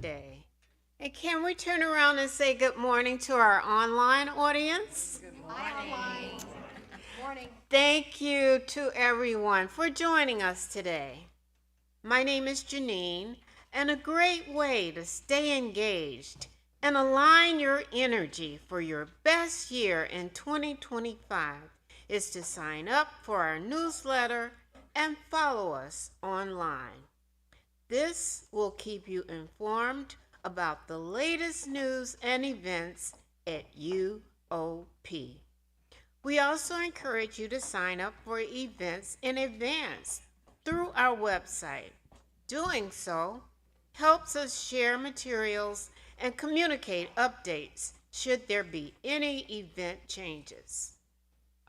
Day. And can we turn around and say good morning to our online audience? Thank you to everyone for joining us today. My name is Janine, and a great way to stay engaged and align your energy for your best year in 2025 is to sign up for our newsletter and follow us online. This will keep you informed about the latest news and events at UOP. We also encourage you to sign up for events in advance through our website. Doing so helps us share materials and communicate updates should there be any event changes.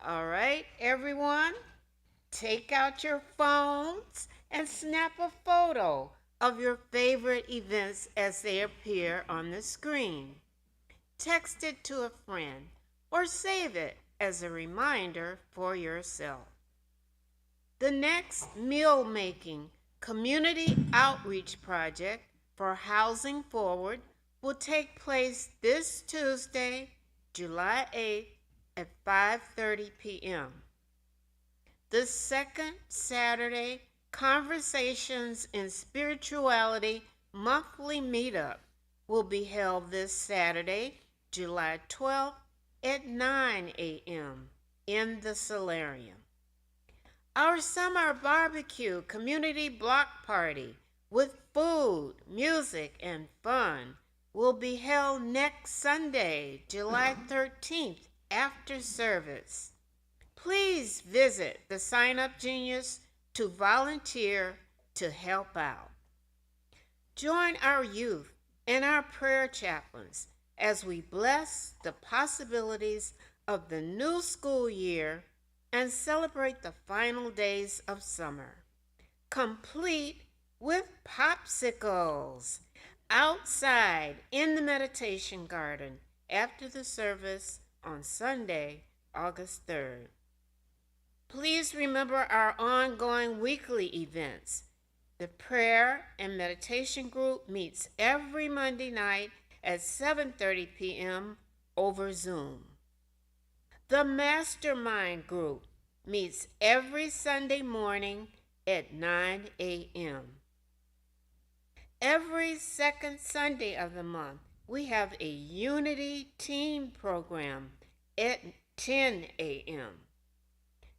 All right, everyone, take out your phones and snap a photo of your favorite events as they appear on the screen. Text it to a friend or save it as a reminder for yourself. The next meal making community outreach project for Housing Forward will take place this Tuesday, July 8th at 5:30 p.m. The second Saturday Conversations in Spirituality monthly meetup will be held this Saturday, July 12th at 9 a.m. in the Solarium. Our summer barbecue community block party with food, music, and fun will be held next Sunday, July 13th after service. Please visit the Sign Up Genius to volunteer to help out. Join our youth and our prayer chaplains as we bless the possibilities of the new school year and celebrate the final days of summer, complete with popsicles outside in the meditation garden after the service on Sunday, August 3rd. Please remember our ongoing weekly events. The prayer and meditation group meets every Monday night at 7:30 p.m. over Zoom. The mastermind group meets every Sunday morning at 9 a.m. Every second Sunday of the month, we have a Unity Team program at 10 a.m.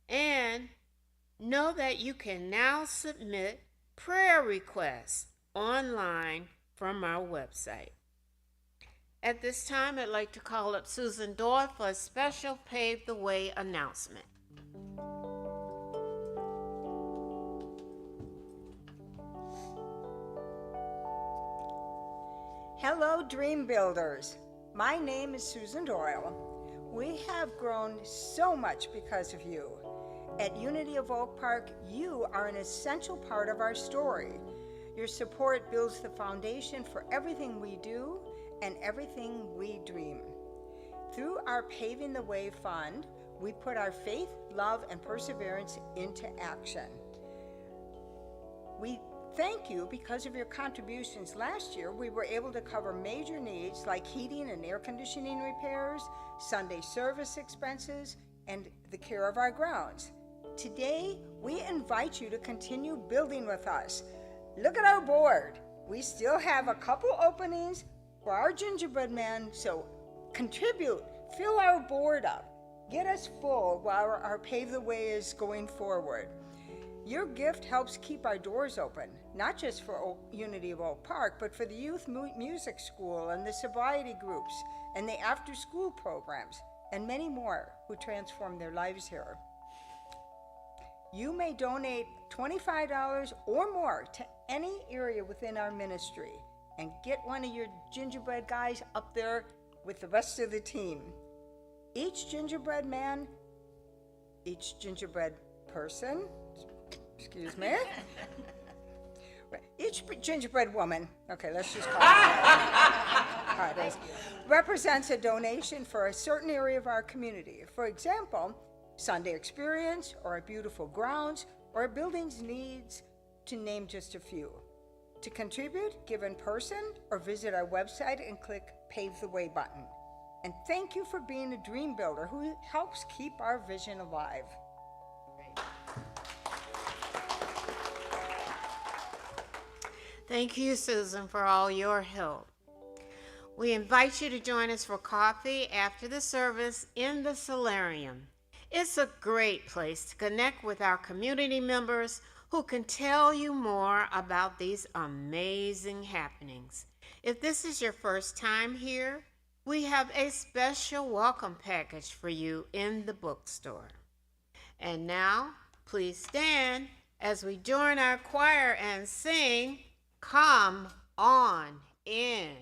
And know that you can now submit prayer requests online from our website. At this time, I'd like to call up Susan Doyle for a special Pave the Way announcement. Hello, Dream Builders. My name is Susan Doyle. We have grown so much because of you. At Unity of Oak Park, you are an essential part of our story. Your support builds the foundation for everything we do and everything we dream. Through our Paving the Way Fund, we put our faith, love, and perseverance into action. We thank you because of your contributions. Last year, we were able to cover major needs like heating and air conditioning repairs, Sunday service expenses, and the care of our grounds. Today, we invite you to continue building with us. Look at our board. We still have a couple openings for our gingerbread man, so contribute, fill our board up, get us full while our Pave the Way is going forward. Your gift helps keep our doors open, not just for Unity of Oak Park, but for the Youth Music School and the sobriety groups and the after-school programs, and many more who transform their lives here. You may donate $25 or more to any area within our ministry and get one of your gingerbread guys up there with the rest of the team. Each gingerbread man, each gingerbread person, excuse me, each gingerbread woman, okay, let's just call it how it is, represents a donation for a certain area of our community. For example, Sunday experience, or a beautiful grounds, or a building's needs, to name just a few. To contribute, give in person, or visit our website and click Pave the Way button. And thank you for being a dream builder who helps keep our vision alive. Thank you, Susan, for all your help. We invite you to join us for coffee after the service in the solarium. It's a great place to connect with our community members who can tell you more about these amazing happenings. If this is your first time here, we have a special welcome package for you in the bookstore. And now, please stand as we join our choir and sing, "Come On In."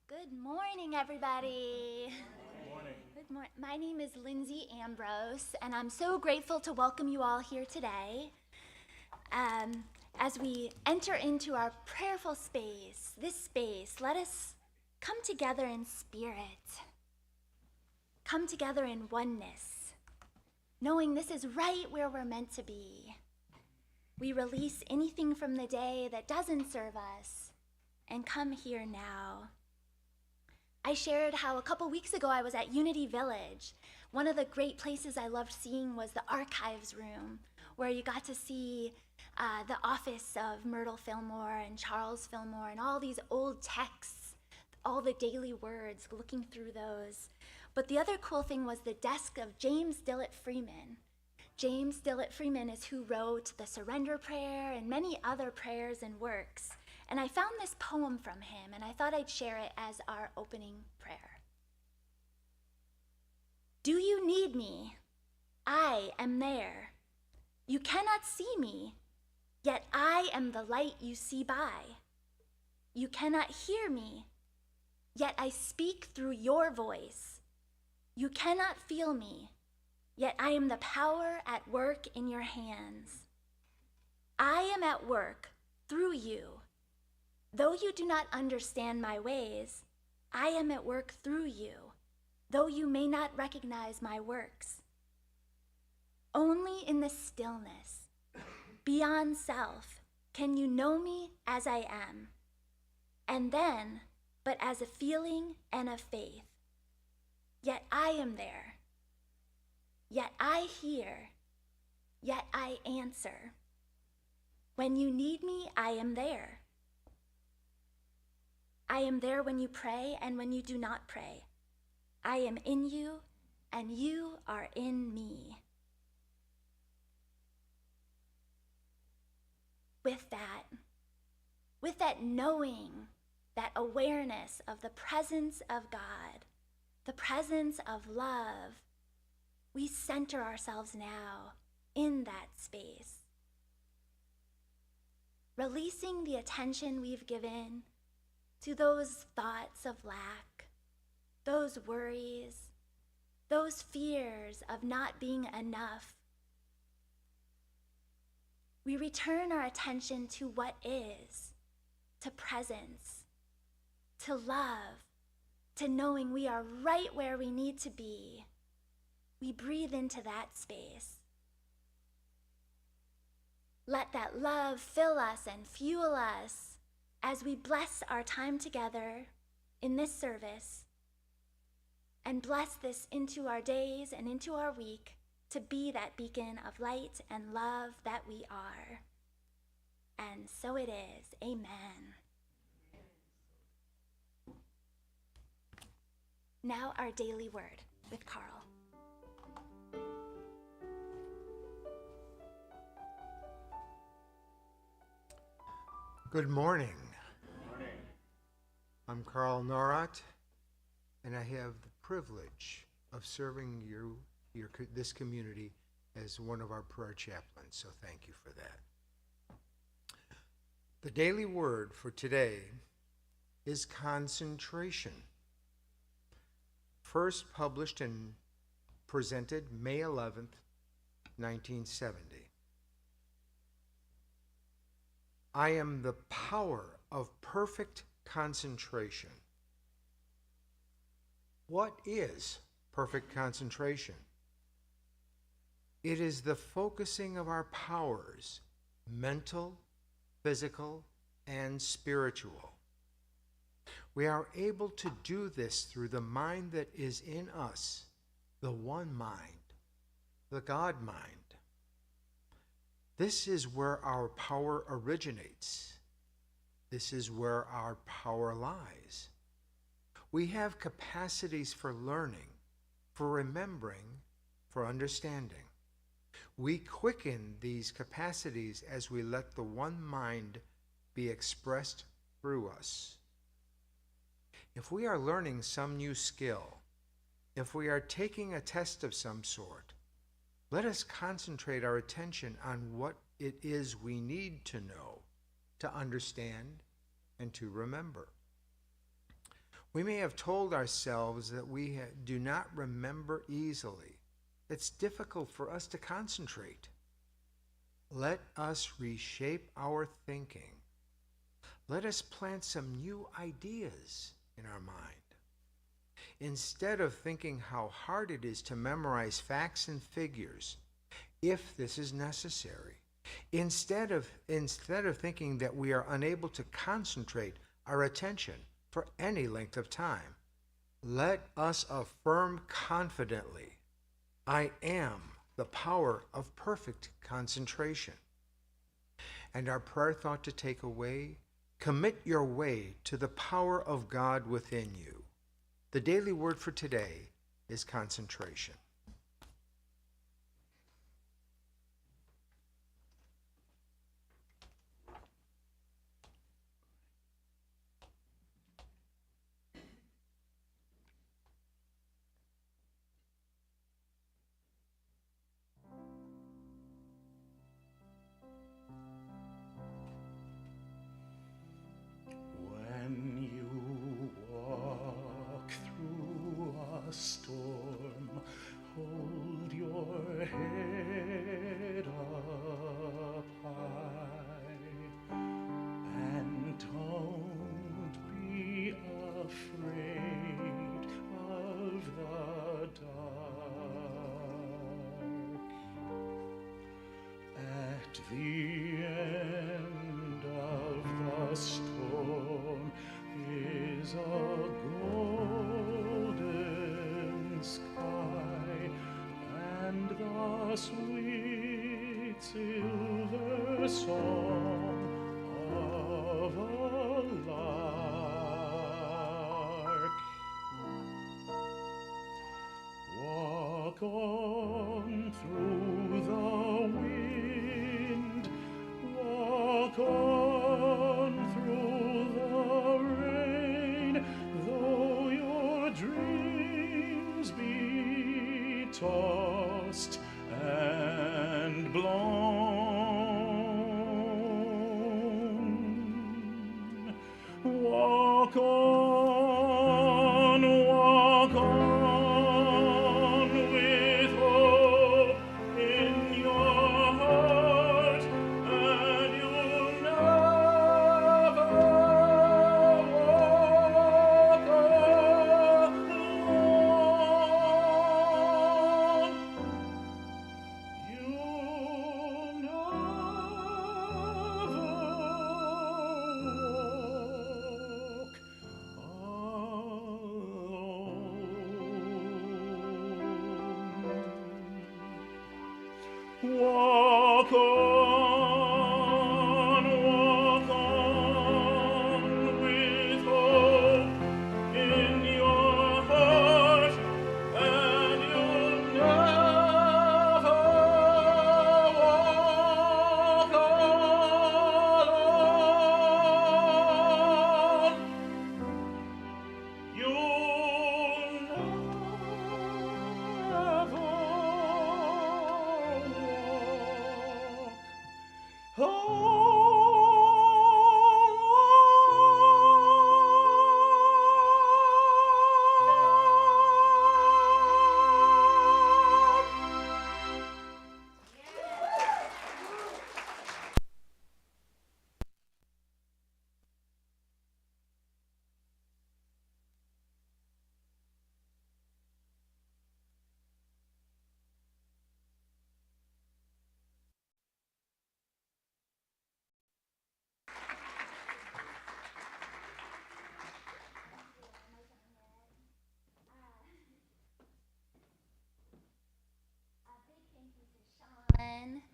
Good morning, everybody. Good morning. Good morning. My name is Lindsay Ambrose, and I'm so grateful to welcome you all here today. As we enter into our prayerful space, this space, let us come together in spirit, come together in oneness, knowing this is right where we're meant to be. We release anything from the day that doesn't serve us and come here now. I shared how a couple weeks ago I was at Unity Village. One of the great places I loved seeing was the archives room, where you got to see the office of Myrtle Fillmore and Charles Fillmore and all these old texts, all the daily words, looking through those. But the other cool thing was the desk of James Dillett Freeman. James Dillett Freeman is who wrote the Surrender Prayer and many other prayers and works. And I found this poem from him, and I thought I'd share it as our opening prayer. Do you need me? I am there. You cannot see me, yet I am the light you see by. You cannot hear me, yet I speak through your voice. You cannot feel me, yet I am the power at work in your hands. I am at work through you. Though you do not understand my ways, I am at work through you, though you may not recognize my works. Only in the stillness, beyond self, Can you know me as I am? And then, but as a feeling and a faith. Yet I am there. Yet I hear. Yet I answer. When you need me, I am there. I am there when you pray and when you do not pray. I am in you and you are in me. With that knowing, that awareness of the presence of God, the presence of love, we center ourselves now in that space. Releasing the attention we've given to those thoughts of lack, those worries, those fears of not being enough. We return our attention to what is, to presence, to love, to knowing we are right where we need to be. We breathe into that space. Let that love fill us and fuel us as we bless our time together in this service and bless this into our days and into our week to be that beacon of light and love that we are. And so it is. Amen. Now our daily word with Carl. Good morning. I'm Carl Norat, and I have the privilege of serving this community as one of our prayer chaplains, so thank you for that. The daily word for today is concentration. First published and presented May 11th, 1970. I am the power of perfect concentration. What is perfect concentration? It is the focusing of our powers, mental, physical, and spiritual. We are able to do this through the mind that is in us, the one mind, the God mind. This is where our power originates. This is where our power lies. We have capacities for learning, for remembering, for understanding. We quicken these capacities as we let the one mind be expressed through us. If we are learning some new skill, if we are taking a test of some sort, let us concentrate our attention on what it is we need to know, to understand, and to remember. We may have told ourselves that we do not remember easily. It's difficult for us to concentrate. Let us reshape our thinking. Let us plant some new ideas in our mind. Instead of thinking how hard it is to memorize facts and figures, if this is necessary, instead of thinking that we are unable to concentrate our attention for any length of time, let us affirm confidently, I am the power of perfect concentration. And our prayer thought to take away, commit your way to the power of God within you. The daily word for today is concentration. When you walk through a storm, hold your head up high, and don't be afraid of the dark. At the end the sweet silver song of a lark. Walk on through the wind, walk on through the rain, though your dreams be tossed and blown. Walk on with hope in your heart, and you'll never walk alone. You'll never walk on with hope in your heart, and you'll never walk alone. You'll never walk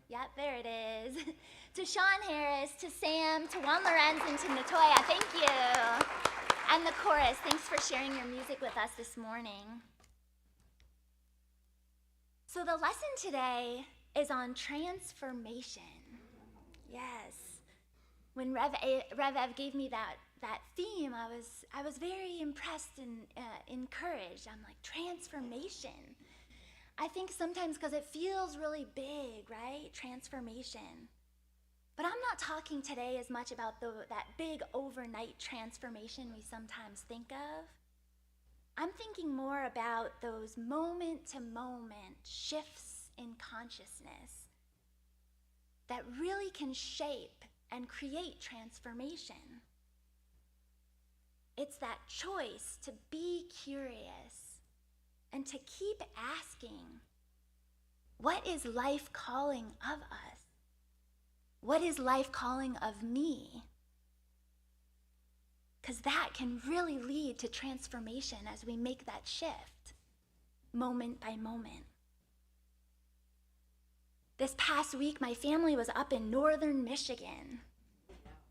Yep, there it is. To Sean Harris, to Sam, to Juan Lorenz, and to Natoya, thank you. And the chorus, thanks for sharing your music with us this morning. So the lesson today is on transformation. Yes. When Rev Ev gave me that theme, I was very impressed and encouraged. I'm like, transformation. I think sometimes because it feels really big, right? Transformation. But I'm not talking today as much about that big overnight transformation we sometimes think of. I'm thinking more about those moment-to-moment shifts in consciousness that really can shape and create transformation. It's that choice to be curious and to keep asking, what is life calling of us? What is life calling of me? Because that can really lead to transformation as we make that shift, moment by moment. This past week, my family was up in northern Michigan.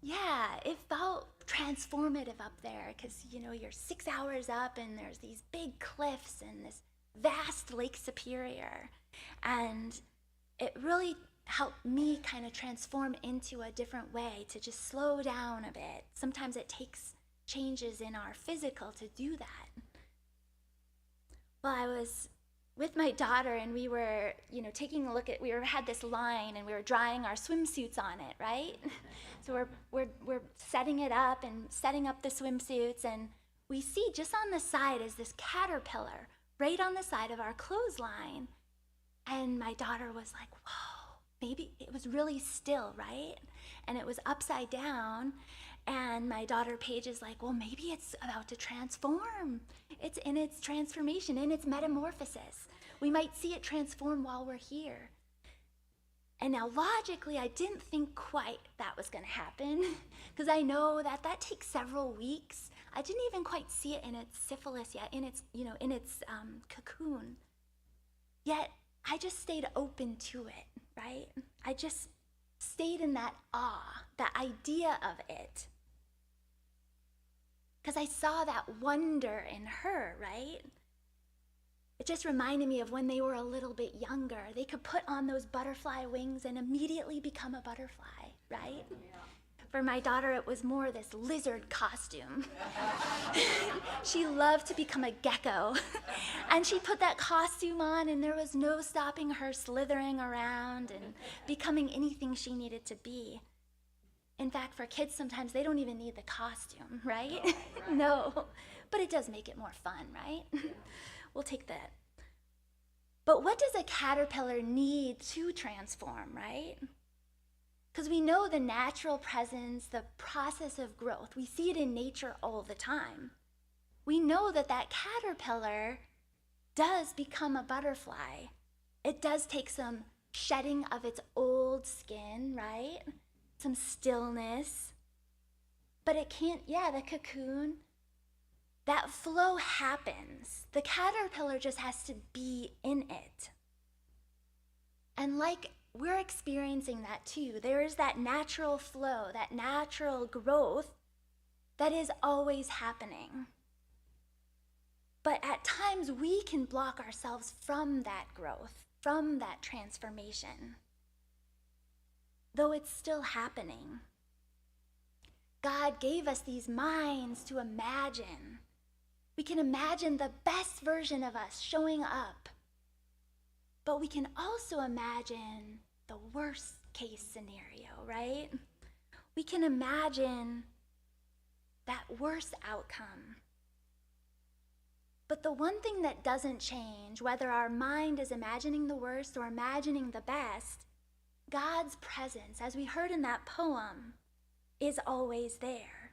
Yeah, it felt transformative up there because, you're 6 hours up and there's these big cliffs and this vast Lake Superior. And it really helped me kind of transform into a different way, to just slow down a bit. Sometimes it takes changes in our physical to do that. Well, I was with my daughter and we were, taking a look at, had this line and we were drying our swimsuits on it, right? So we're setting it up and setting up the swimsuits, and we see just on the side is this caterpillar right on the side of our clothesline. And my daughter was like, whoa, maybe it was really still, right? And it was upside down. And my daughter Paige is like, well, maybe it's about to transform. It's in its transformation, in its metamorphosis. We might see it transform while we're here. And now logically, I didn't think quite that was gonna happen because I know that takes several weeks. I didn't even quite see it in its syphilis yet, in its, in its cocoon. Yet I just stayed open to it, right? I just stayed in that awe, the idea of it. Because I saw that wonder in her, right? It just reminded me of when they were a little bit younger. They could put on those butterfly wings and immediately become a butterfly, right? For my daughter, it was more this lizard costume. She loved to become a gecko. And she put that costume on, and there was no stopping her slithering around and becoming anything she needed to be. In fact, for kids, sometimes they don't even need the costume, right? No, but it does make it more fun, right? We'll take that. But what does a caterpillar need to transform, right? Because we know the natural presence, the process of growth. We see it in nature all the time. We know that that caterpillar does become a butterfly. It does take some shedding of its old skin, right? Some stillness. But it can't, the cocoon, that flow happens. The caterpillar just has to be in it. And like we're experiencing that too. There is that natural flow, that natural growth that is always happening. But at times we can block ourselves from that growth, from that transformation, though it's still happening. God gave us these minds to imagine. We can imagine the best version of us showing up. But we can also imagine the worst case scenario, right? We can imagine that worst outcome. But the one thing that doesn't change, whether our mind is imagining the worst or imagining the best, God's presence, as we heard in that poem, is always there.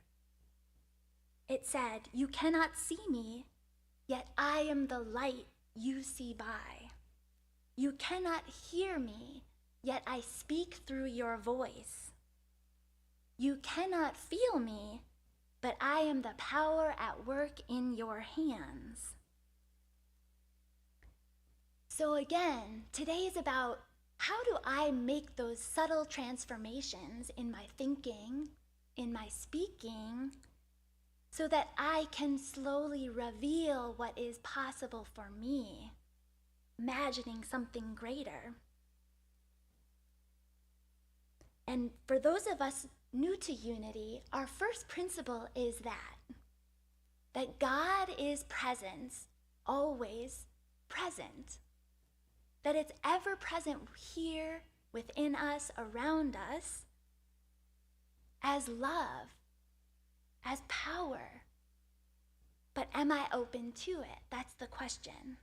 It said, "You cannot see me, yet I am the light you see by. You cannot hear me, yet I speak through your voice. You cannot feel me, but I am the power at work in your hands." So again, today is about how do I make those subtle transformations in my thinking, in my speaking, so that I can slowly reveal what is possible for me, imagining something greater. And for those of us new to Unity, our first principle is that God is presence, always present, that it's ever present here within us, around us, as love, as power. But am I open to it? That's the question.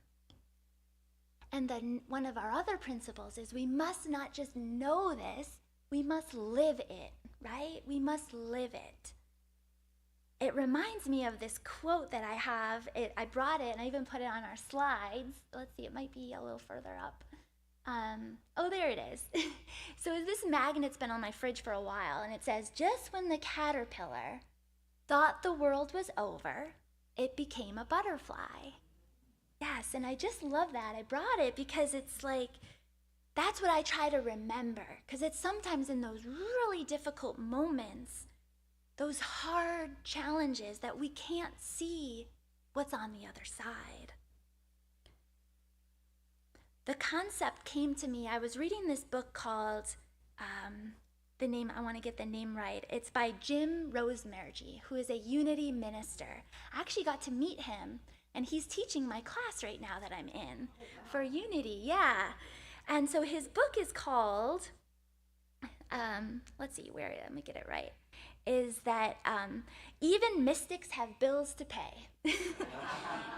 And then one of our other principles is we must not just know this, we must live it, right? We must live it. It reminds me of this quote that I have. I brought it and I even put it on our slides. Let's see, it might be a little further up. There it is. So this magnet's been on my fridge for a while, and it says, "Just when the caterpillar thought the world was over, it became a butterfly." Yes, and I just love that. I brought it because it's like, that's what I try to remember, because it's sometimes in those really difficult moments, those hard challenges, that we can't see what's on the other side. The concept came to me. I was reading this book called, I want to get the name right. It's by Jim Rosemergy, who is a Unity minister. I actually got to meet him, and he's teaching my class right now that I'm in for Unity, yeah. And so his book is called, let me get it right, is that even mystics have bills to pay.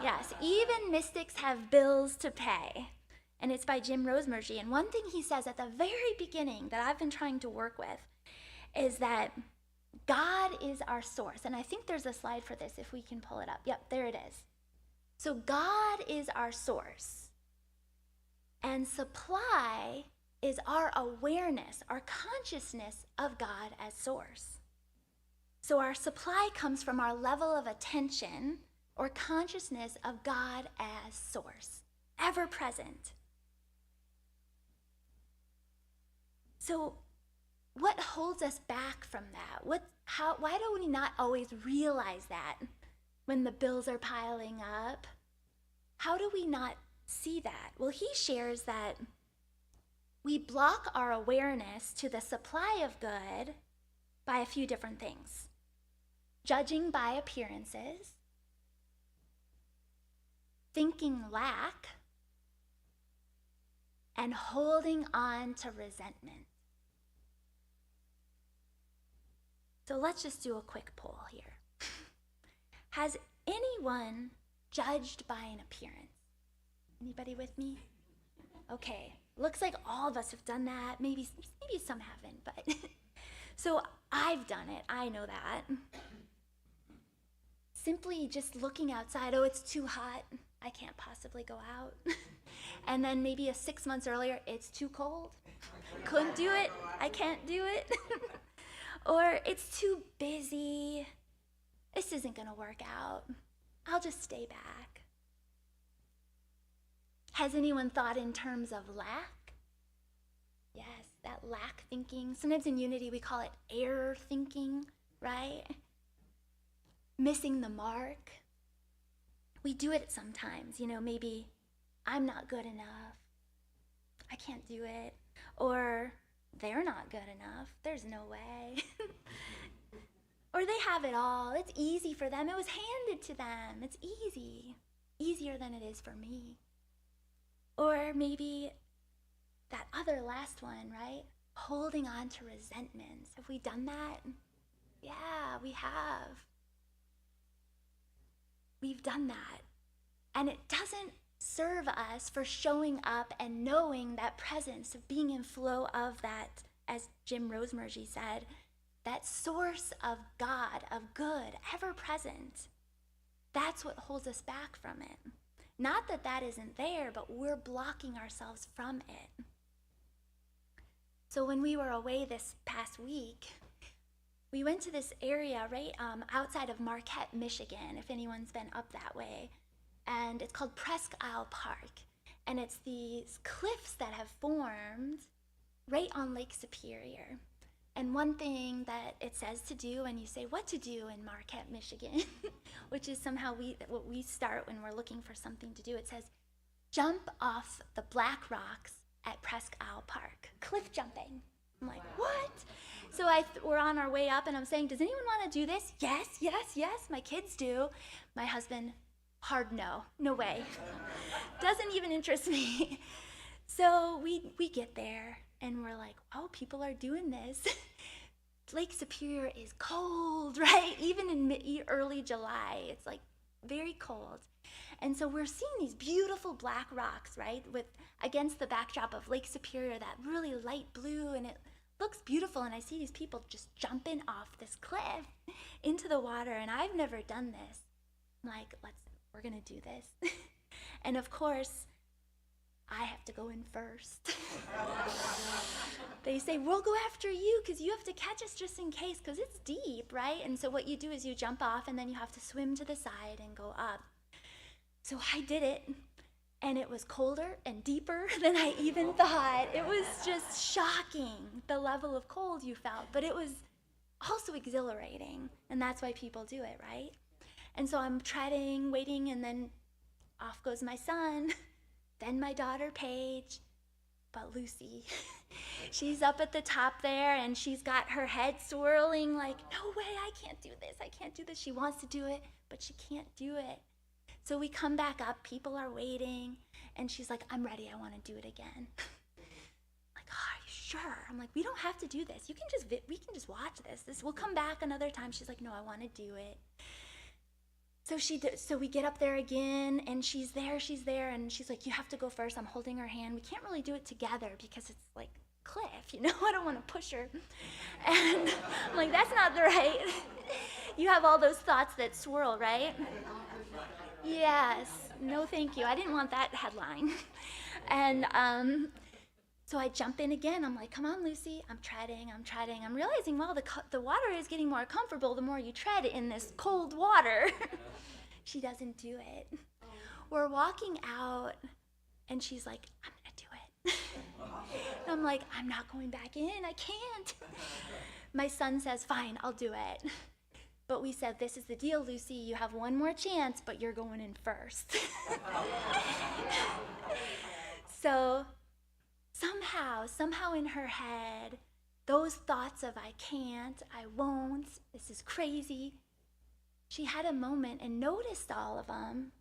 Yes, even mystics have bills to pay. And it's by Jim Rosemergy. And one thing he says at the very beginning that I've been trying to work with is that God is our source. And I think there's a slide for this if we can pull it up. Yep, there it is. So God is our source. And supply is our awareness, our consciousness of God as source. So our supply comes from our level of attention or consciousness of God as source, ever present. So what holds us back from that? Why do we not always realize that when the bills are piling up? How do we not see that? Well, he shares that we block our awareness to the supply of good by a few different things. Judging by appearances, thinking lack, and holding on to resentment. So let's just do a quick poll here. Has anyone judged by an appearance? Anybody with me? Okay, looks like all of us have done that. Maybe some haven't, but so I've done it. I know that. Simply just looking outside, oh, it's too hot. I can't possibly go out. And then maybe 6 months earlier, it's too cold. Couldn't do it. I can't do it. Or it's too busy. This isn't going to work out. I'll just stay back. Has anyone thought in terms of lack? Yes, that lack thinking. Sometimes in Unity we call it error thinking, right? Missing the mark. We do it sometimes, maybe I'm not good enough. I can't do it. Or they're not good enough. There's no way. Or they have it all. It's easy for them. It was handed to them. It's easy. Easier than it is for me. Or maybe that other last one, right? Holding on to resentments. Have we done that? Yeah, we have. We've done that. And it doesn't serve us for showing up and knowing that presence of being in flow of that, as Jim Rosemergy said, that source of God, of good, ever present. That's what holds us back from it. Not that that isn't there, but we're blocking ourselves from it. So when we were away this past week, we went to this area right outside of Marquette, Michigan, if anyone's been up that way. And it's called Presque Isle Park. And it's these cliffs that have formed right on Lake Superior. And one thing that it says to do, and you say what to do in Marquette, Michigan, which is somehow what we start when we're looking for something to do, it says, jump off the black rocks at Presque Isle Park. Cliff jumping. I'm like, what? So we're on our way up, and I'm saying, does anyone want to do this? Yes, yes, yes, my kids do. My husband, hard no, no way. Doesn't even interest me. So we get there, and we're like, oh, people are doing this. Lake Superior is cold, right? Even in early July, it's like very cold. And so we're seeing these beautiful black rocks, right? Against the backdrop of Lake Superior, that really light blue, and it looks beautiful. And I see these people just jumping off this cliff into the water, and I've never done this. I'm like, we're gonna do this. And of course, I have to go in first. They say, we'll go after you because you have to catch us just in case, because it's deep, right? And so what you do is you jump off, and then you have to swim to the side and go up. So I did it, and it was colder and deeper than I even thought. It was just shocking, the level of cold you felt, but it was also exhilarating, and that's why people do it, right? And so I'm treading, waiting, and then off goes my son, then my daughter, Paige, but Lucy, she's up at the top there, and she's got her head swirling like, no way, I can't do this, I can't do this. She wants to do it, but she can't do it. So we come back up, people are waiting, and she's like, I'm ready, I want to do it again. I'm like, oh, are you sure? I'm like, we don't have to do this. We can just watch this. We'll come back another time. She's like, no, I want to do it. So we get up there again, and she's there, and she's like, you have to go first. I'm holding her hand. We can't really do it together because it's like cliff, I don't want to push her. And I'm like, that's not the right. You have all those thoughts that swirl, right? Yes, no thank you. I didn't want that headline. And so I jump in again. I'm like, come on, Lucy. I'm treading. I'm realizing, well, the water is getting more comfortable the more you tread in this cold water. She doesn't do it. We're walking out, and she's like, I'm going to do it. And I'm like, I'm not going back in, I can't. My son says, fine, I'll do it. But we said, this is the deal, Lucy, you have one more chance, but you're going in first. So somehow in her head, those thoughts of I can't, I won't, this is crazy, she had a moment and noticed all of them,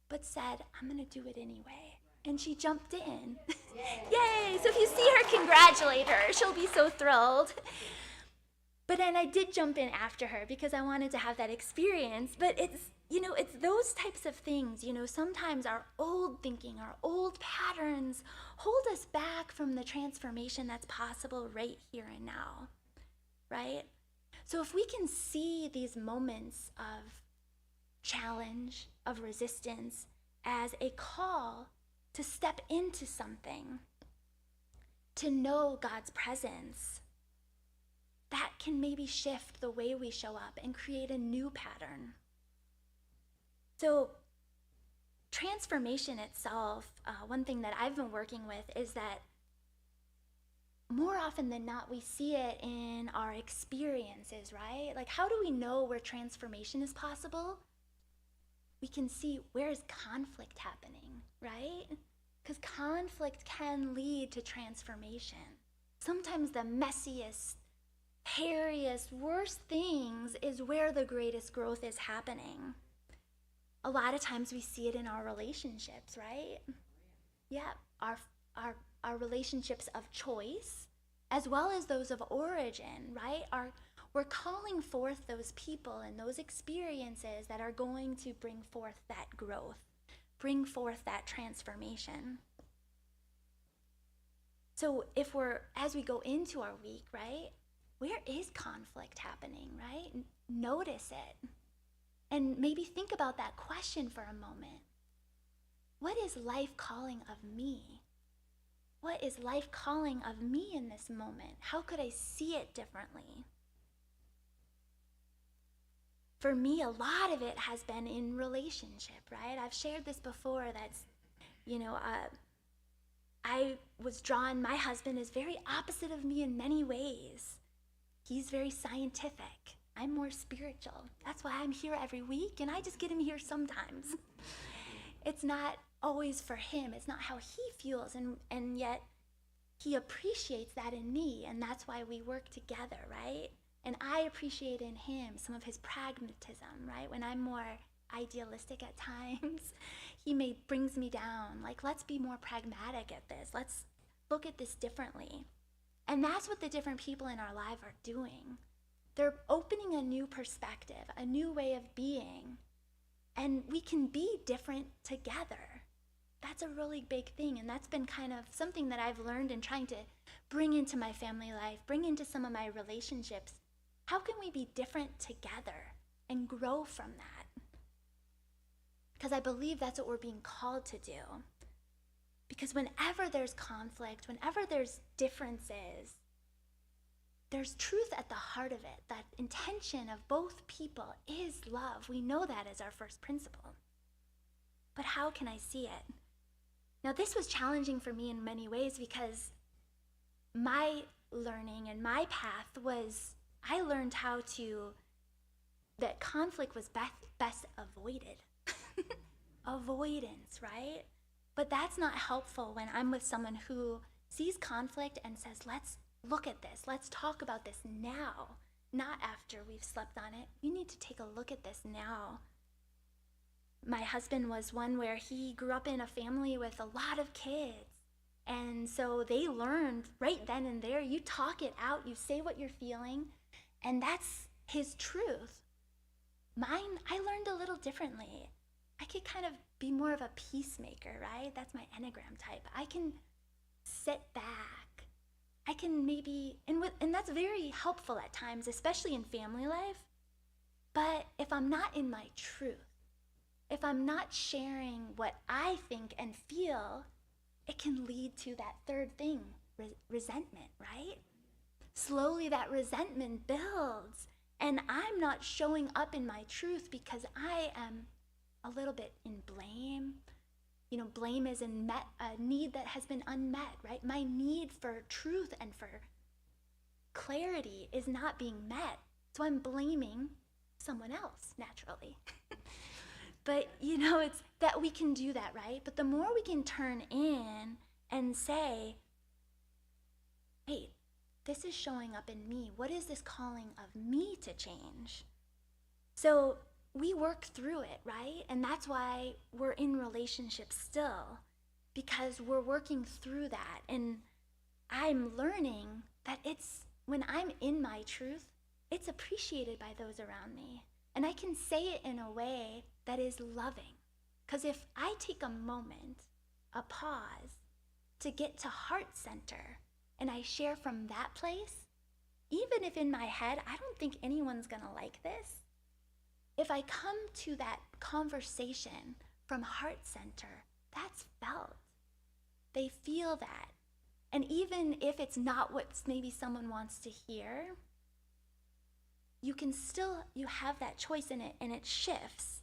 but said, I'm gonna do it anyway. And she jumped in. Yay! So if you see her, congratulate her. She'll be so thrilled. But then I did jump in after her because I wanted to have that experience. But it's those types of things. Sometimes our old thinking, our old patterns hold us back from the transformation that's possible right here and now, right? So if we can see these moments of challenge, of resistance, as a call to step into something, to know God's presence, that can maybe shift the way we show up and create a new pattern. So transformation itself, one thing that I've been working with is that more often than not, we see it in our experiences, right? Like, how do we know where transformation is possible? We can see where is conflict happening, right? Because conflict can lead to transformation. Sometimes the messiest, hairiest, worst things is where the greatest growth is happening. A lot of times we see it in our relationships, right? Yeah, our relationships of choice, as well as those of origin, right? We're calling forth those people and those experiences that are going to bring forth that growth, bring forth that transformation. So as we go into our week, right, where is conflict happening, right? Notice it. And maybe think about that question for a moment. What is life calling of me? What is life calling of me in this moment? How could I see it differently? For me, a lot of it has been in relationship, right? I've shared this before. That's, I was drawn, my husband is very opposite of me in many ways. He's very scientific. I'm more spiritual. That's why I'm here every week, and I just get him here sometimes. It's not always for him. It's not how he feels, and yet he appreciates that in me, and that's why we work together, right? And I appreciate in him some of his pragmatism, right? When I'm more idealistic at times, he brings me down. Like, let's be more pragmatic at this. Let's look at this differently. And that's what the different people in our life are doing. They're opening a new perspective, a new way of being, and we can be different together. That's a really big thing, and that's been kind of something that I've learned in trying to bring into my family life, bring into some of my relationships. How can we be different together and grow from that? Because I believe that's what we're being called to do. Because whenever there's conflict, whenever there's differences, there's truth at the heart of it. That intention of both people is love. We know that as our first principle. But how can I see it? Now, this was challenging for me in many ways because my learning and my path was, I learned that conflict was best avoided. Avoidance, right? But that's not helpful when I'm with someone who sees conflict and says, let's look at this. Let's talk about this now, not after we've slept on it. We need to take a look at this now. My husband was one where he grew up in a family with a lot of kids. And so they learned right then and there, you talk it out, you say what you're feeling, and that's his truth. Mine, I learned a little differently. I could kind of be more of a peacemaker, right? That's my Enneagram type. I can sit back. I can maybe, and that's very helpful at times, especially in family life. But if I'm not in my truth, if I'm not sharing what I think and feel, it can lead to that third thing, resentment, right? Slowly that resentment builds, and I'm not showing up in my truth because I am a little bit in blame, blame is a need that has been unmet, right? My need for truth and for clarity is not being met. So I'm blaming someone else, naturally. But, it's that we can do that, right? But the more we can turn in and say, hey, this is showing up in me. What is this calling of me to change? So we work through it, right? And that's why we're in relationships still, because we're working through that. And I'm learning that when I'm in my truth, it's appreciated by those around me. And I can say it in a way that is loving. Because if I take a moment, a pause, to get to heart center, and I share from that place, even if in my head, I don't think anyone's gonna like this, if I come to that conversation from heart center, that's felt. They feel that. And even if it's not what maybe someone wants to hear, you have that choice in it, and it shifts.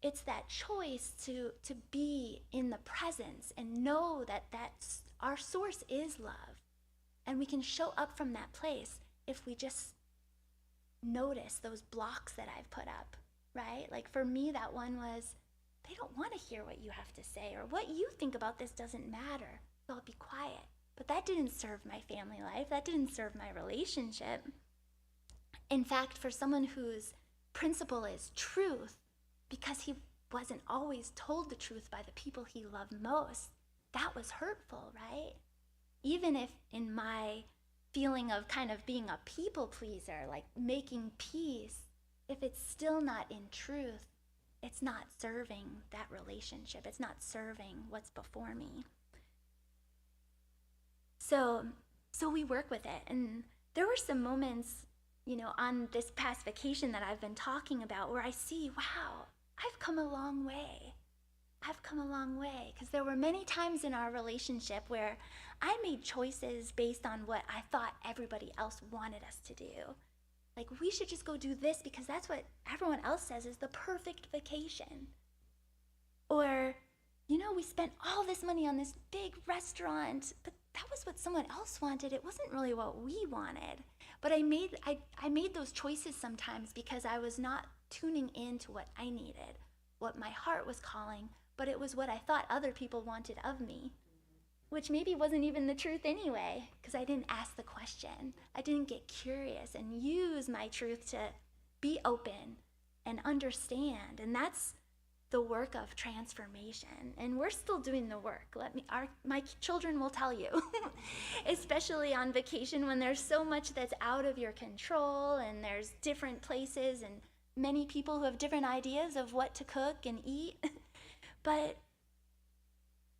It's that choice to be in the presence and know that our source is love. And we can show up from that place if we just notice those blocks that I've put up, right? Like for me, that one was, they don't want to hear what you have to say, or what you think about this doesn't matter, so I'll be quiet. But that didn't serve my family life. That didn't serve my relationship. In fact, for someone whose principle is truth, because he wasn't always told the truth by the people he loved most, that was hurtful, right? Even if in my feeling of kind of being a people pleaser, like making peace, if it's still not in truth, it's not serving that relationship. It's not serving what's before me. So we work with it. And there were some moments, on this past vacation that I've been talking about where I see, wow, I've come a long way. I've come a long way. Because there were many times in our relationship where I made choices based on what I thought everybody else wanted us to do. Like, we should just go do this because that's what everyone else says is the perfect vacation. Or, we spent all this money on this big restaurant, but that was what someone else wanted. It wasn't really what we wanted. But I made those choices sometimes because I was not tuning into what I needed, what my heart was calling, but it was what I thought other people wanted of me, which maybe wasn't even the truth anyway, because I didn't ask the question. I didn't get curious and use my truth to be open and understand. And that's the work of transformation. And we're still doing the work. My children will tell you, especially on vacation when there's so much that's out of your control and there's different places and many people who have different ideas of what to cook and eat. But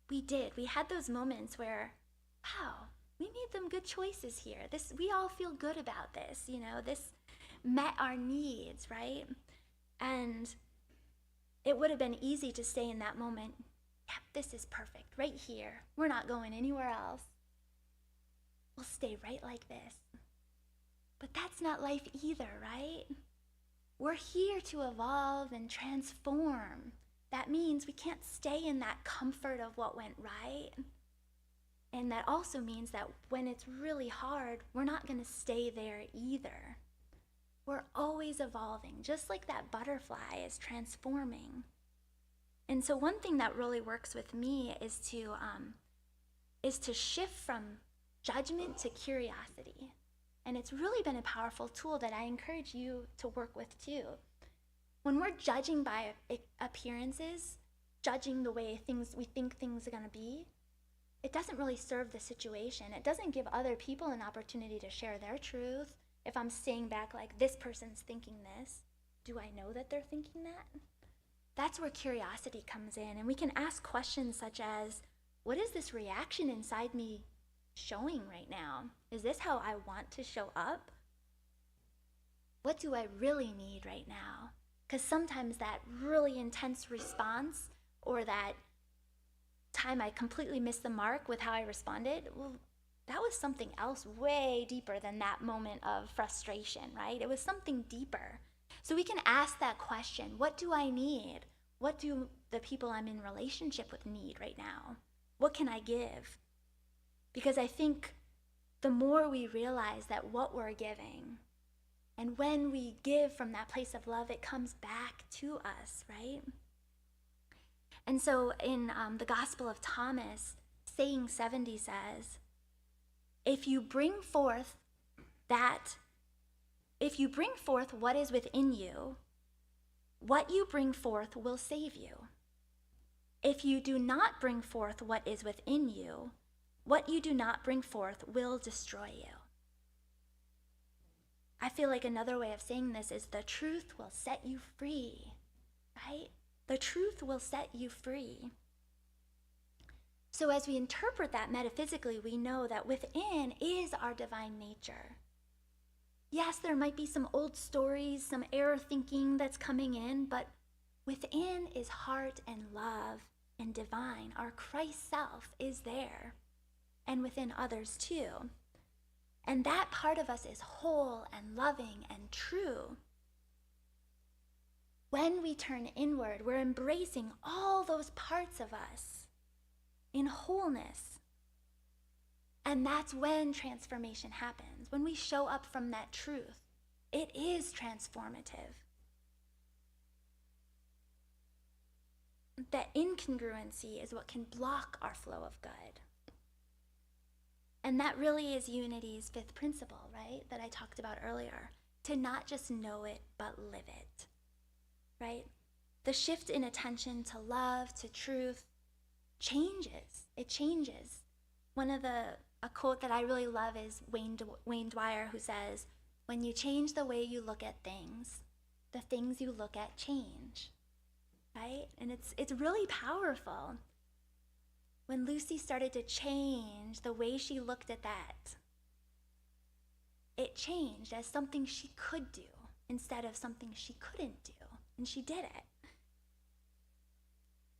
we had those moments where, wow, we made them good choices here. We all feel good about this, this met our needs, right? And it would have been easy to say in that moment, yep, this is perfect, right here. We're not going anywhere else. We'll stay right like this. But that's not life either, right? We're here to evolve and transform. That means we can't stay in that comfort of what went right. And that also means that when it's really hard, we're not going to stay there either. We're always evolving, just like that butterfly is transforming. And so one thing that really works with me is to shift from judgment to curiosity. And it's really been a powerful tool that I encourage you to work with too. When we're judging by appearances, judging the way we think things are going to be, it doesn't really serve the situation. It doesn't give other people an opportunity to share their truth. If I'm staying back like, this person's thinking this, do I know that they're thinking that? That's where curiosity comes in. And we can ask questions such as, what is this reaction inside me showing right now? Is this how I want to show up? What do I really need right now? Because sometimes that really intense response or that time I completely missed the mark with how I responded, well, that was something else way deeper than that moment of frustration, right? It was something deeper. So we can ask that question, what do I need? What do the people I'm in relationship with need right now? What can I give? Because I think the more we realize that what we're giving, and when we give from that place of love, it comes back to us, right? And so in the Gospel of Thomas, saying 70 says, if you bring forth what is within you, what you bring forth will save you. If you do not bring forth what is within you, what you do not bring forth will destroy you. I feel like another way of saying this is the truth will set you free, right? The truth will set you free. So as we interpret that metaphysically, we know that within is our divine nature. Yes, there might be some old stories, some error thinking that's coming in, but within is heart and love and divine. Our Christ self is there, and within others too. And that part of us is whole and loving and true. When we turn inward, we're embracing all those parts of us in wholeness. And that's when transformation happens. When we show up from that truth, it is transformative. That incongruency is what can block our flow of good. And that really is Unity's fifth principle, right? That I talked about earlier. To not just know it, but live it, right? The shift in attention to love, to truth, changes. It changes. A quote that I really love is Wayne Dwyer, who says, when you change the way you look at things, the things you look at change, right? And it's really powerful. When Lucy started to change the way she looked at that, it changed as something she could do instead of something she couldn't do, and she did it.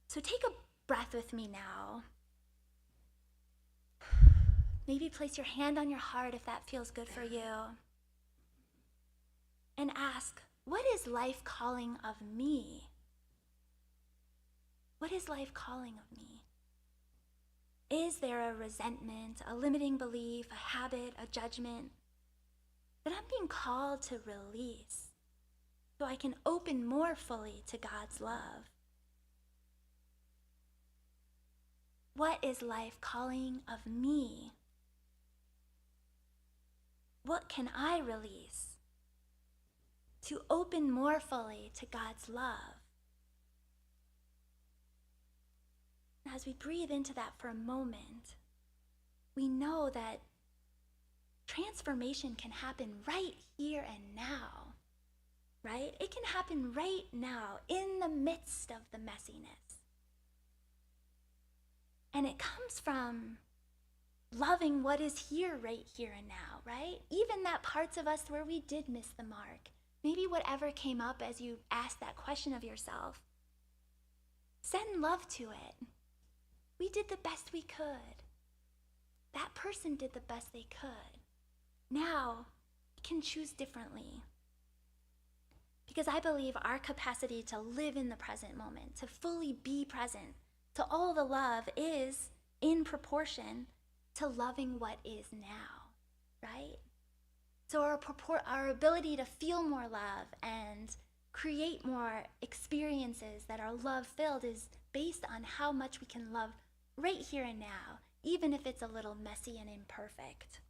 So take a breath with me now. Maybe place your hand on your heart if that feels good for you. And ask, what is life calling of me? What is life calling of me? Is there a resentment, a limiting belief, a habit, a judgment that I'm being called to release so I can open more fully to God's love? What is life calling of me? What can I release to open more fully to God's love? As we breathe into that for a moment, we know that transformation can happen right here and now, right? It can happen right now in the midst of the messiness. And it comes from loving what is here right here and now, right? Even that parts of us where we did miss the mark. Maybe whatever came up as you asked that question of yourself, send love to it. We did the best we could. That person did the best they could. Now, we can choose differently. Because I believe our capacity to live in the present moment, to fully be present to all the love is in proportion to loving what is now, right? So our ability to feel more love and create more experiences that are love-filled is based on how much we can love right here and now, even if it's a little messy and imperfect.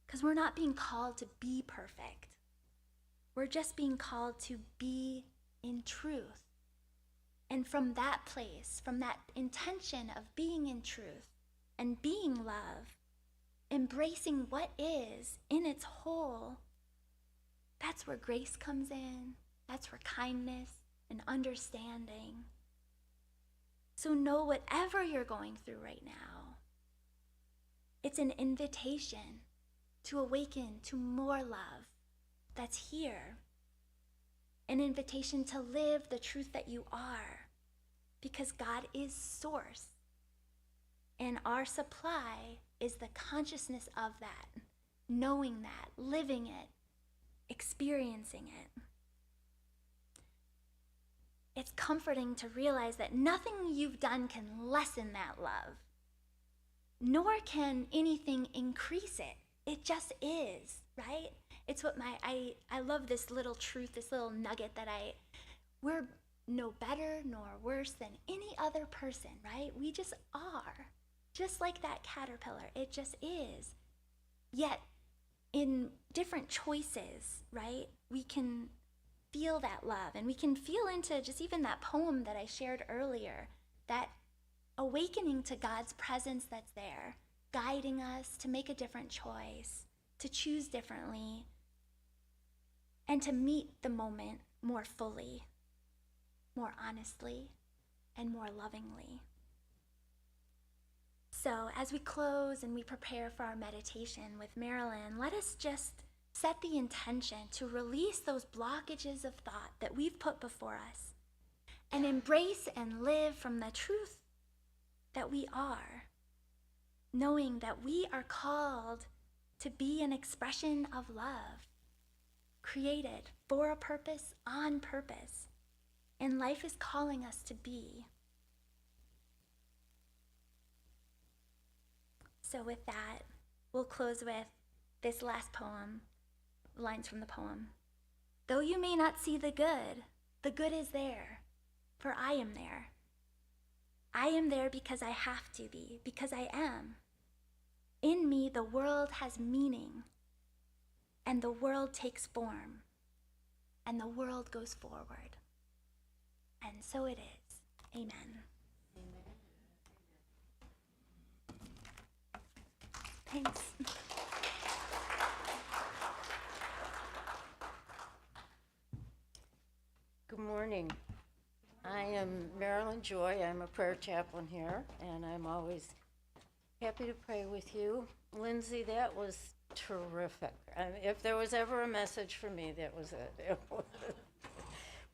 Because we're not being called to be perfect. We're just being called to be in truth. And from that place, from that intention of being in truth and being love, embracing what is in its whole, that's where grace comes in. That's where kindness and understanding. So know whatever you're going through right now, it's an invitation to awaken to more love that's here. An invitation to live the truth that you are, because God is source. And our supply is the consciousness of that, knowing that, living it, experiencing it. it's comforting to realize that nothing you've done can lessen that love, nor can anything increase it. It just is, right? It's what I love this little truth, this little nugget that we're no better nor worse than any other person, right? We just are, just like that caterpillar. It just is. Yet, in different choices, right, we can feel that love, and we can feel into just even that poem that I shared earlier, that awakening to God's presence that's there, guiding us to make a different choice, to choose differently, and to meet the moment more fully, more honestly, and more lovingly. So as we close and we prepare for our meditation with Marilyn, let us just set the intention to release those blockages of thought that we've put before us and embrace and live from the truth that we are, knowing that we are called to be an expression of love, created for a purpose, on purpose, and life is calling us to be. So with that, we'll close with this last poem, lines from the poem. Though you may not see the good is there, for I am there. I am there because I have to be, because I am. In me, the world has meaning, and the world takes form, and the world goes forward. And so it is. Amen. Thanks. Good morning. I am Marilyn Joy. I'm a prayer chaplain here, and I'm always happy to pray with you. Lindsay, that was terrific. If there was ever a message for me, that was it. It was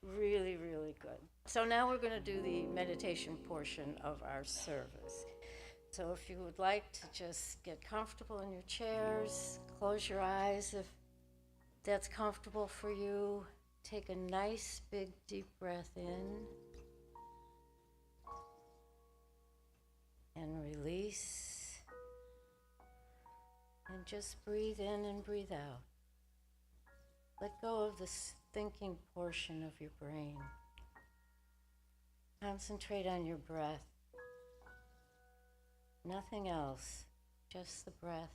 really, really good. So now we're going to do the meditation portion of our service. So if you would like to just get comfortable in your chairs, close your eyes if that's comfortable for you. Take a nice, big, deep breath in and release. And just breathe in and breathe out. Let go of this thinking portion of your brain. Concentrate on your breath. Nothing else, just the breath,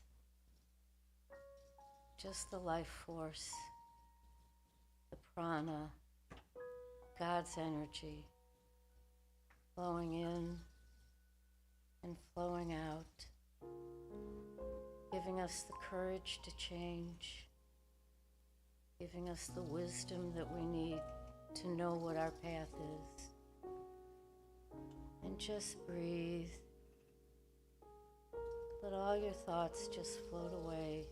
just the life force, the prana, God's energy, flowing in and flowing out, giving us the courage to change, giving us the wisdom that we need to know what our path is. And just breathe. Let all your thoughts just float away.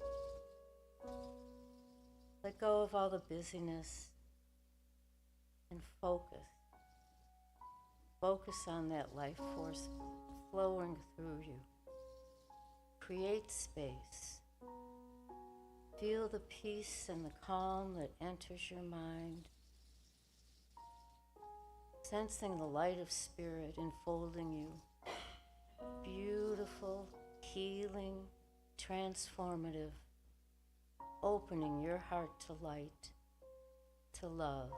Let go of all the busyness and focus. Focus on that life force flowing through you. Create space. Feel the peace and the calm that enters your mind. Sensing the light of spirit enfolding you. Beautiful, healing, transformative, opening your heart to light, to love.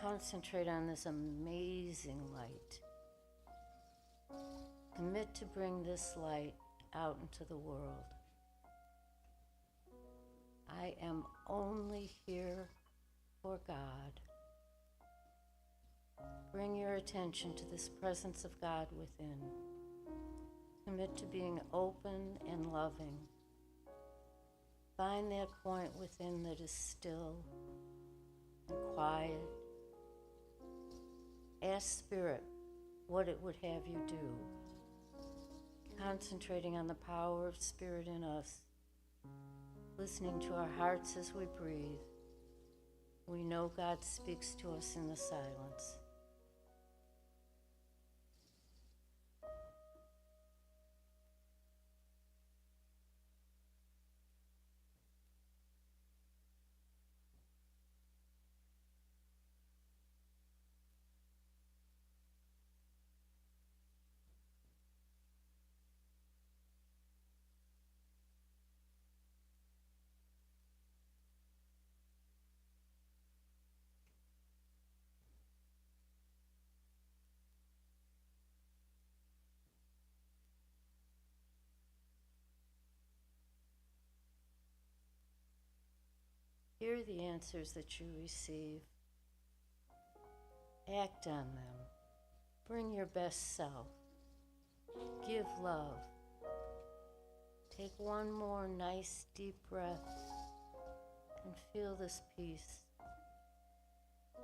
Concentrate on this amazing light. Commit to bring this light out into the world. I am only here for God. Bring your attention to this presence of God within. Commit to being open and loving. Find that point within that is still and quiet. Ask Spirit what it would have you do. Concentrating on the power of Spirit in us. Listening to our hearts as we breathe. We know God speaks to us in the silence. Hear the answers that you receive. Act on them. Bring your best self. Give love. Take one more nice deep breath and feel this peace.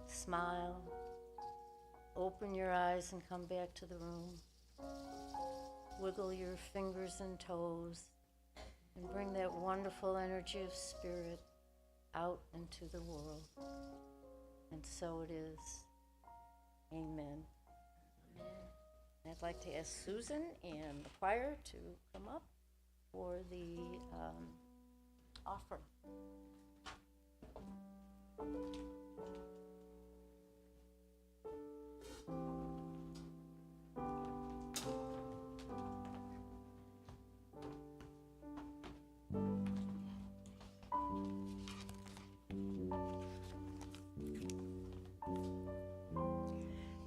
Smile. Open your eyes and come back to the room. Wiggle your fingers and toes and bring that wonderful energy of spirit out into the world. And so it is. Amen. I'd like to ask Susan and the choir to come up for the offering.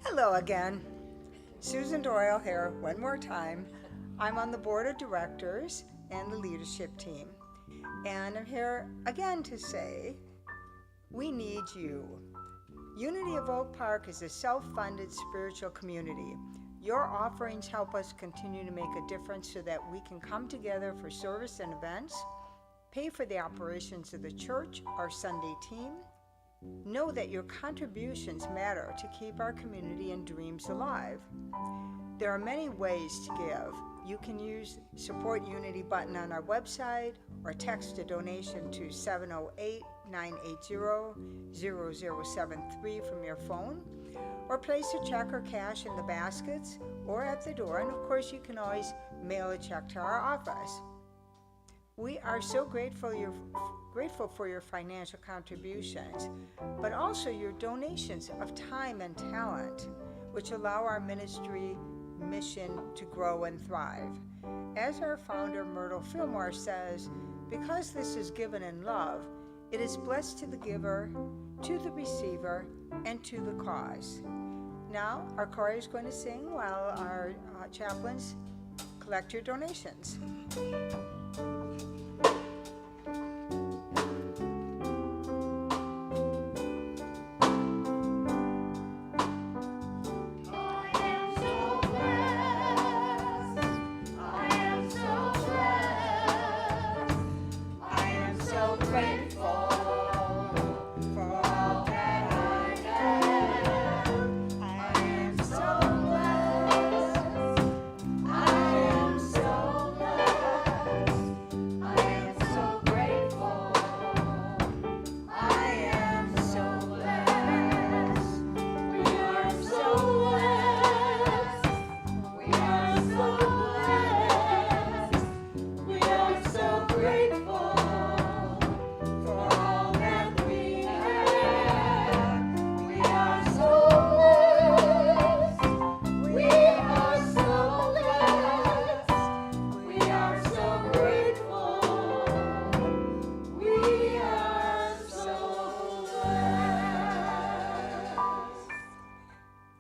Hello again. Susan Doyle here, one more time. I'm on the board of directors and the leadership team. And I'm here again to say, we need you. Unity of Oak Park is a self-funded spiritual community. Your offerings help us continue to make a difference so that we can come together for service and events, pay for the operations of the church, our Sunday team. Know that your contributions matter to keep our community and dreams alive. There are many ways to give. You can use Support Unity button on our website or text a donation to 708-980-0073 from your phone, or place a check or cash in the baskets or at the door, and of course you can always mail a check to our office. We are so grateful for your financial contributions, but also your donations of time and talent, which allow our ministry mission to grow and thrive. As our founder, Myrtle Fillmore, says, because this is given in love, it is blessed to the giver, to the receiver, and to the cause. Now, our choir is going to sing while our chaplains collect your donations.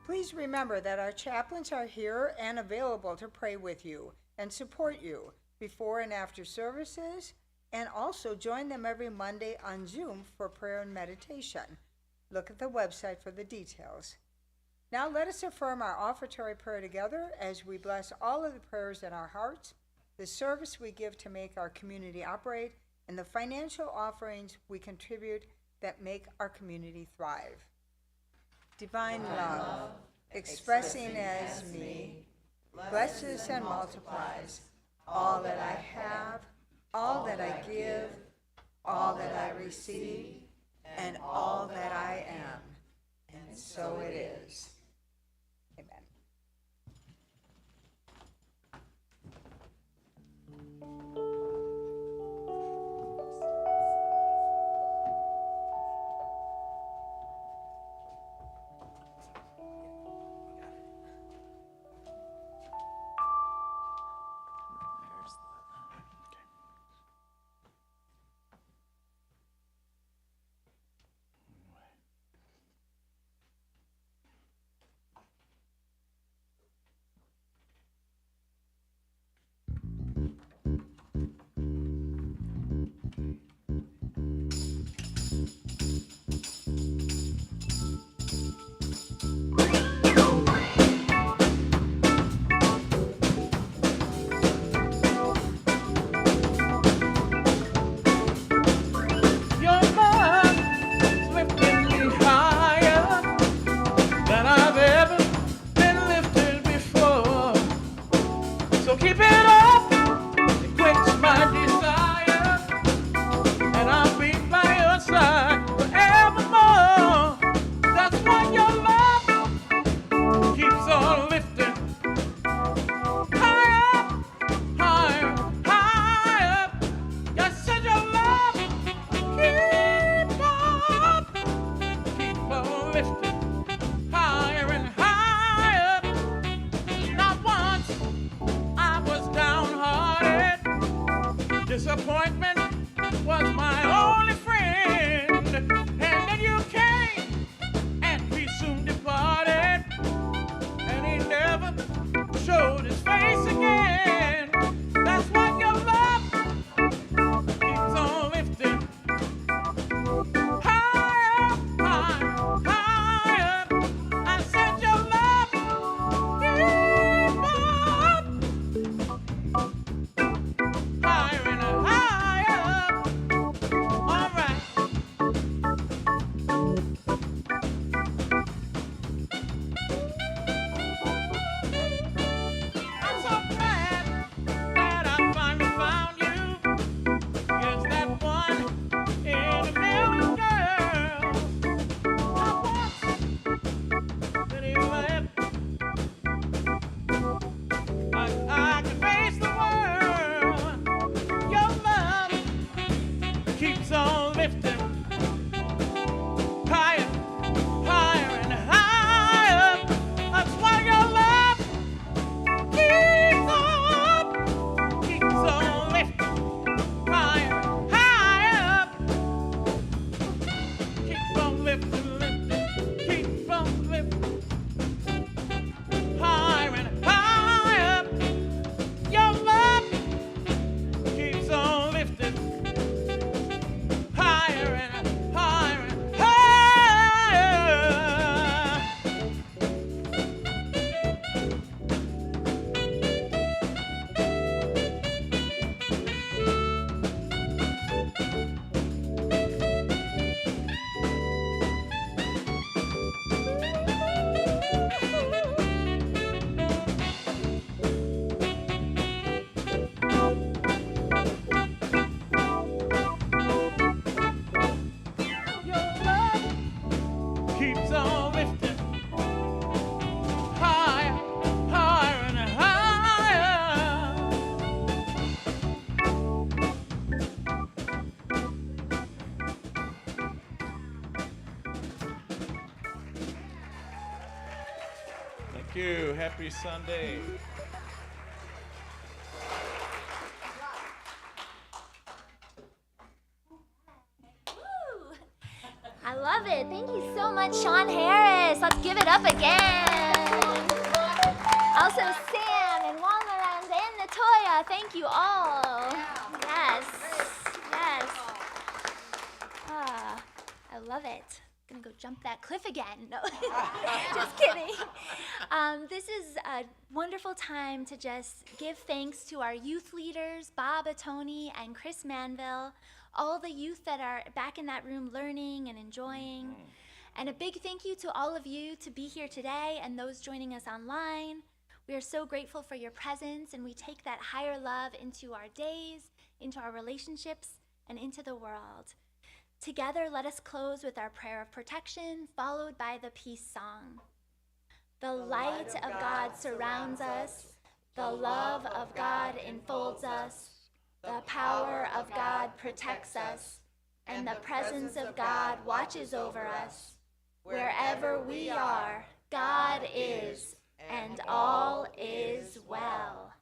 Please remember that our chaplains are here and available to pray with you and support you before and after services, and also join them every Monday on Zoom for prayer and meditation. Look at the website for the details. Now let us affirm our offertory prayer together as we bless all of the prayers in our hearts, the service we give to make our community operate, and the financial offerings we contribute that make our community thrive. Divine love, expressing as me, blesses and multiplies all that I have, all that I give, all that I receive, and all that I am. And so it is. Amen. on lifting, lifting, keeps on lifting. Higher and higher. Your love keeps on lifting. Higher and higher and higher. Your love keeps on lifting. Higher, higher and higher. Thank you. Happy Sunday. Woo! I love it. Thank you so much, Sean Harris. Let's give it up again. Also, Sam and Walmerand and Natoya. Thank you all. Yes. Yes. Ah, I love it. Gonna go jump that cliff again. No, just kidding. This is a wonderful time to just give thanks to our youth leaders, Bob Atoni and Chris Manville, all the youth that are back in that room learning and enjoying. And a big thank you to all of you to be here today and those joining us online. We are so grateful for your presence, and we take that higher love into our days, into our relationships, and into the world. Together, let us close with our prayer of protection, followed by the peace song. The light of God surrounds us. The love of God enfolds us. The power of God protects us. And the presence of God watches over us. Wherever we are, God is, and all is well.